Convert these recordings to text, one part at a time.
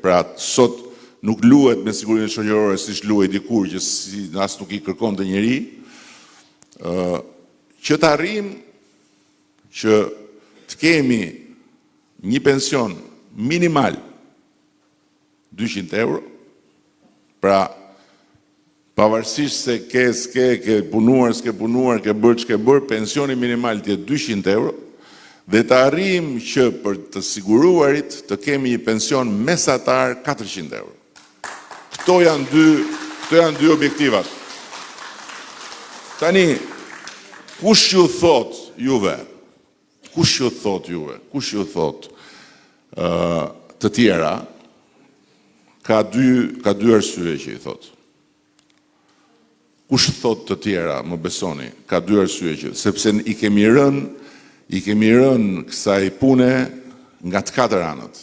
pra sot nuk luhet me sigurinë shoqërore siç luhej dikur që as nuk i kërkonte njeri, që të arrijmë që të kemi një pension minimal 200 euro, pra pavarësisht se ke punuar, s'ke punuar, ke bërë ç'ke bërë, pensioni minimal të jetë 200 euro, dhe të arrijmë që për të siguruarit të kemi një pension mesatar 400 euro. Këto janë dy objektivat. Tani, kush ju thot juve, të tjera, ka dy arsye që i thot. Kush thot të tjera, më besoni, ka dy arsye që, sepse i kemi rënë kësaj pune nga të katër anët.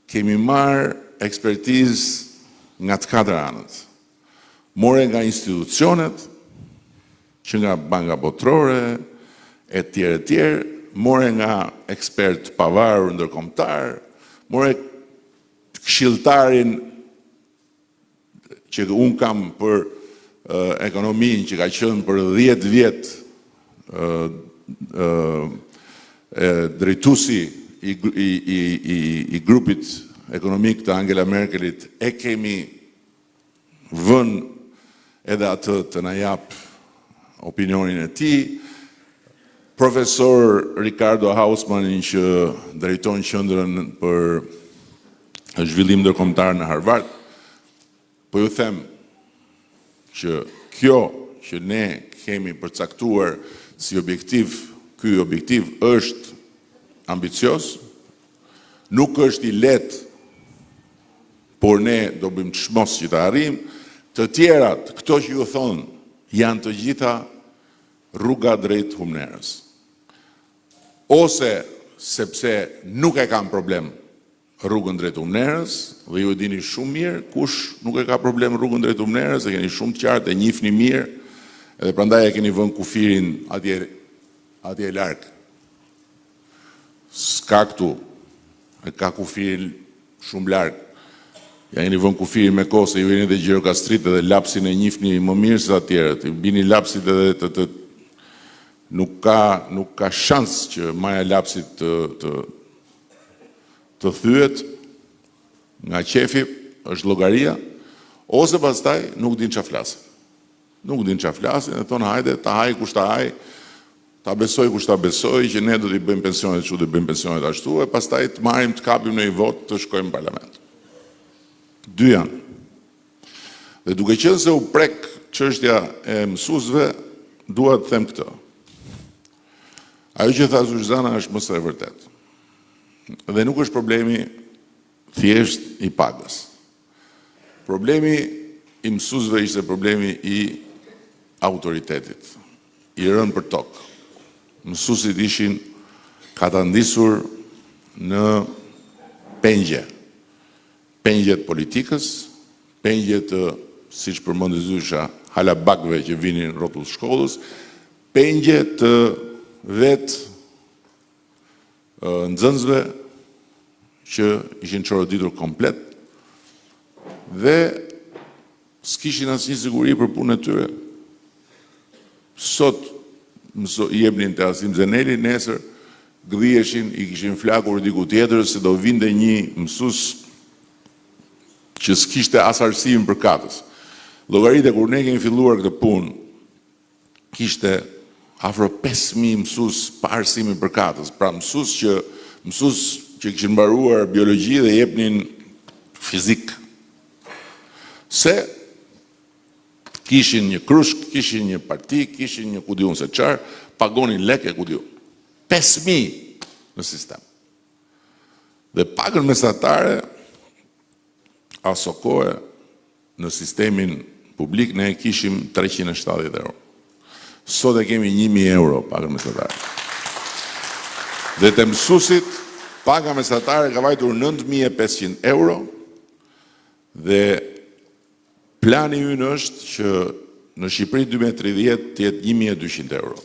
Kemi marrë ekspertizë nga të katër anët. More nga institucionet, që nga Banka Botërore, e tjerë, more nga ekspert pavarur ndërkombëtar, more këshilltarin që unë kam për ekonominë që ka qenë për 10 vjet drejtuesi i grupit ekonomik të Angela Merkelit, e kemi vënë edhe atë të na jap opinionin e tij. Profesor Ricardo Hausmannin që drejton qendrën për zhvillim ndërkombëtar në Harvard, po ju them që kjo që ne kemi përcaktuar si objektiv, ky objektiv është ambicios, nuk është i lehtë, por ne do bëjmë çmos që ta arrijmë. Të tjerat, këto që ju thonë, janë të gjitha rruga drejt humnerës. Ose sepse nuk e kam problem rrugën drejt humnerës, dhe ju e dini shumë mirë, kush nuk e ka problem rrugën drejt humnerës, e keni shumë të qartë, e njihni mirë, edhe prandaj e keni vënë kufirin atje larg. S'ka këtu, e ka kufirin shumë larg. Ja jeni vënë kufirin me kohë, se ju jeni dhe Gjirokastrit edhe lapsin e njihni më mirë se atjerët. Bini lapsit edhe nuk ka shans që maja lapsit të thyet nga qefi, është llogaria, ose pastaj nuk din çfarë flasin. Nuk din çfarë flasin, dhe thonë hajde, ta haj kush ta haj, ta besoj kush ta besoj, që ne do t'i bëjmë pensionet kështu, do bëjmë pensionet ashtu, e pastaj të marrim të kapim në një vot të shkojmë në parlament. Dy janë. Dhe duke qenë se u prek çështja e mësuesve, dua të them këtë. Ajo që tha Zuzana është mos e vërtet. Dhe nuk është problemi thjesht i pagës. Problemi i mësuesve ishte problemi i autoritetit, i rënë për tokë. Mësuesit ishin katandisur në pengje. Pengje të politikës, pengje të, siç përmendi Zysha, halabakëve që vinin rrotull shkollës, pengje të vetë nxënësve që ishin çoroditur komplet dhe s'kishin asnjë siguri për punën e tyre. Sot i jepnin te Asim Zeneli, nesër gdhieshin, i kishin flakur diku tjetër se do vinte një mësues që s'kishte as arsim për katës. Llogaritë kur ne kemi filluar këtë punë, kishte afro 5.000 mësues pa arsimin për katës. Pra mësues që kishin mbaruar biologji dhe jepnin fizik. Se kishin një krushk, kishin një parti, kishin një kudiun se çfarë, pagonin lekë kudiun. 5.000 në sistem. Dhe pagën mesatare aso kohë në sistemin publik ne kishim 370 euro. Sot e kemi 1.000 euro pagën mesatare. Dhe të mësuesit paga mesatare ka vajtur 9.500 euro dhe plani ynë është që në Shqipëri 2030 të jetë 1.200 euro.